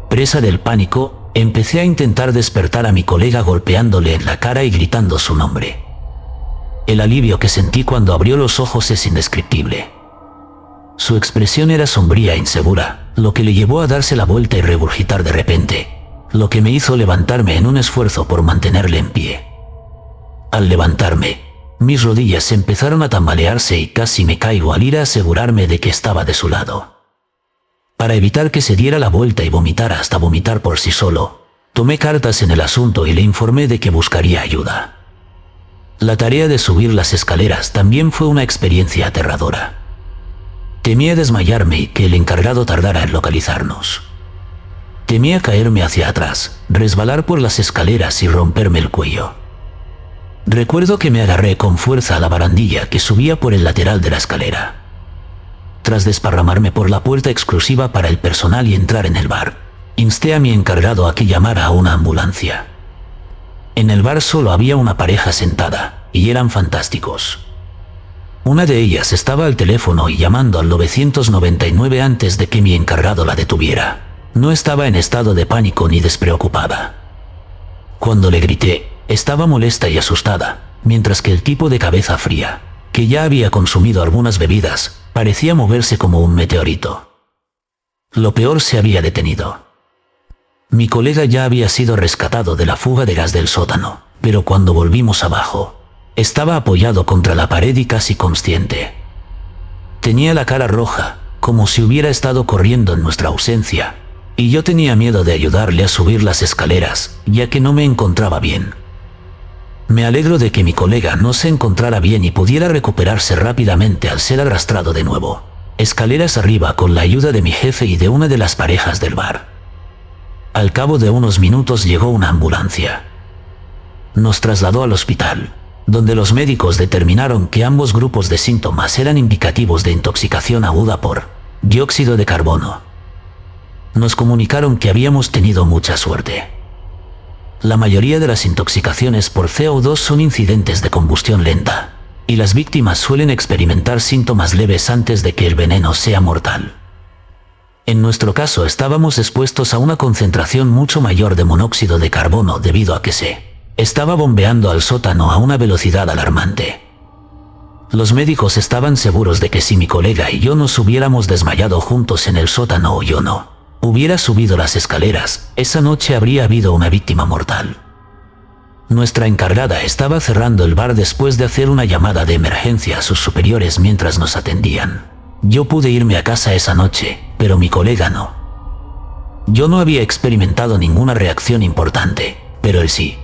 Presa del pánico, empecé a intentar despertar a mi colega golpeándole en la cara y gritando su nombre. El alivio que sentí cuando abrió los ojos es indescriptible. Su expresión era sombría e insegura, lo que le llevó a darse la vuelta y regurgitar de repente, lo que me hizo levantarme en un esfuerzo por mantenerle en pie. Al levantarme, mis rodillas empezaron a tambalearse y casi me caigo al ir a asegurarme de que estaba de su lado. Para evitar que se diera la vuelta y vomitara hasta vomitar por sí solo, tomé cartas en el asunto y le informé de que buscaría ayuda. La tarea de subir las escaleras también fue una experiencia aterradora. Temía desmayarme y que el encargado tardara en localizarnos. Temía caerme hacia atrás, resbalar por las escaleras y romperme el cuello. Recuerdo que me agarré con fuerza a la barandilla que subía por el lateral de la escalera. Tras desparramarme por la puerta exclusiva para el personal y entrar en el bar, insté a mi encargado a que llamara a una ambulancia. En el bar solo había una pareja sentada, y eran fantásticos. Una de ellas estaba al teléfono y llamando al 999 antes de que mi encargado la detuviera. No estaba en estado de pánico ni despreocupada. Cuando le grité, estaba molesta y asustada, mientras que el tipo de cabeza fría, que ya había consumido algunas bebidas, parecía moverse como un meteorito. Lo peor se había detenido. Mi colega ya había sido rescatado de la fuga de gas del sótano, pero cuando volvimos abajo, estaba apoyado contra la pared y casi consciente. Tenía la cara roja, como si hubiera estado corriendo en nuestra ausencia, y yo tenía miedo de ayudarle a subir las escaleras, ya que no me encontraba bien. Me alegro de que mi colega no se encontrara bien y pudiera recuperarse rápidamente al ser arrastrado de nuevo, escaleras arriba con la ayuda de mi jefe y de una de las parejas del bar. Al cabo de unos minutos llegó una ambulancia. Nos trasladó al hospital, donde los médicos determinaron que ambos grupos de síntomas eran indicativos de intoxicación aguda por dióxido de carbono. Nos comunicaron que habíamos tenido mucha suerte. La mayoría de las intoxicaciones por CO2 son incidentes de combustión lenta, y las víctimas suelen experimentar síntomas leves antes de que el veneno sea mortal. En nuestro caso estábamos expuestos a una concentración mucho mayor de monóxido de carbono debido a que se estaba bombeando al sótano a una velocidad alarmante. Los médicos estaban seguros de que si mi colega y yo nos hubiéramos desmayado juntos en el sótano o yo no hubiera subido las escaleras, esa noche habría habido una víctima mortal. Nuestra encargada estaba cerrando el bar después de hacer una llamada de emergencia a sus superiores mientras nos atendían. Yo pude irme a casa esa noche, pero mi colega no. Yo no había experimentado ninguna reacción importante, pero él sí.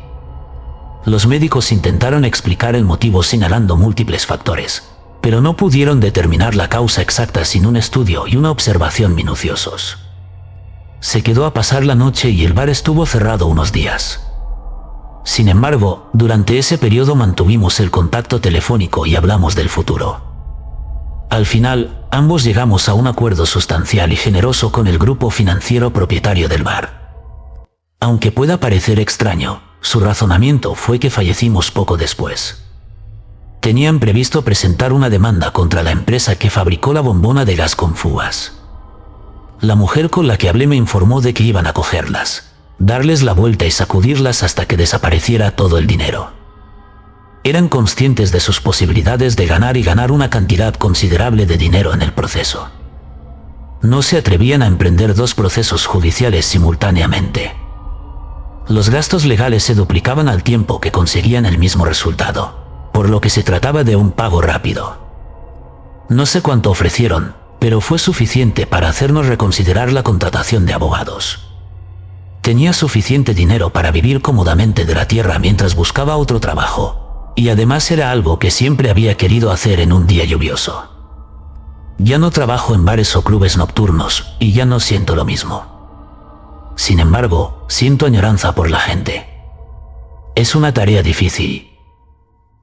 Los médicos intentaron explicar el motivo señalando múltiples factores, pero no pudieron determinar la causa exacta sin un estudio y una observación minuciosos. Se quedó a pasar la noche y el bar estuvo cerrado unos días. Sin embargo, durante ese periodo mantuvimos el contacto telefónico y hablamos del futuro. Al final, ambos llegamos a un acuerdo sustancial y generoso con el grupo financiero propietario del bar. Aunque pueda parecer extraño, su razonamiento fue que fallecimos poco después. Tenían previsto presentar una demanda contra la empresa que fabricó la bombona de gas con fugas. La mujer con la que hablé me informó de que iban a cogerlas, darles la vuelta y sacudirlas hasta que desapareciera todo el dinero. Eran conscientes de sus posibilidades de ganar y ganar una cantidad considerable de dinero en el proceso. No se atrevían a emprender 2 procesos judiciales simultáneamente. Los gastos legales se duplicaban al tiempo que conseguían el mismo resultado, por lo que se trataba de un pago rápido. No sé cuánto ofrecieron, pero fue suficiente para hacernos reconsiderar la contratación de abogados. Tenía suficiente dinero para vivir cómodamente de la tierra mientras buscaba otro trabajo, y además era algo que siempre había querido hacer en un día lluvioso. Ya no trabajo en bares o clubes nocturnos, y ya no siento lo mismo. Sin embargo, siento añoranza por la gente. Es una tarea difícil.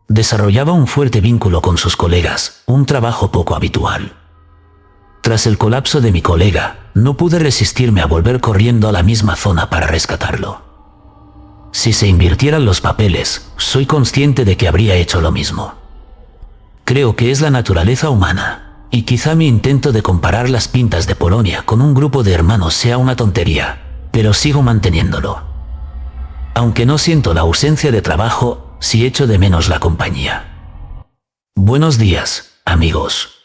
Desarrollaba un fuerte vínculo con sus colegas, un trabajo poco habitual. Tras el colapso de mi colega, no pude resistirme a volver corriendo a la misma zona para rescatarlo. Si se invirtieran los papeles, soy consciente de que habría hecho lo mismo. Creo que es la naturaleza humana, y quizá mi intento de comparar las pintas de Polonia con un grupo de hermanos sea una tontería, pero sigo manteniéndolo. Aunque no siento la ausencia de trabajo, sí echo de menos la compañía. Buenos días, amigos.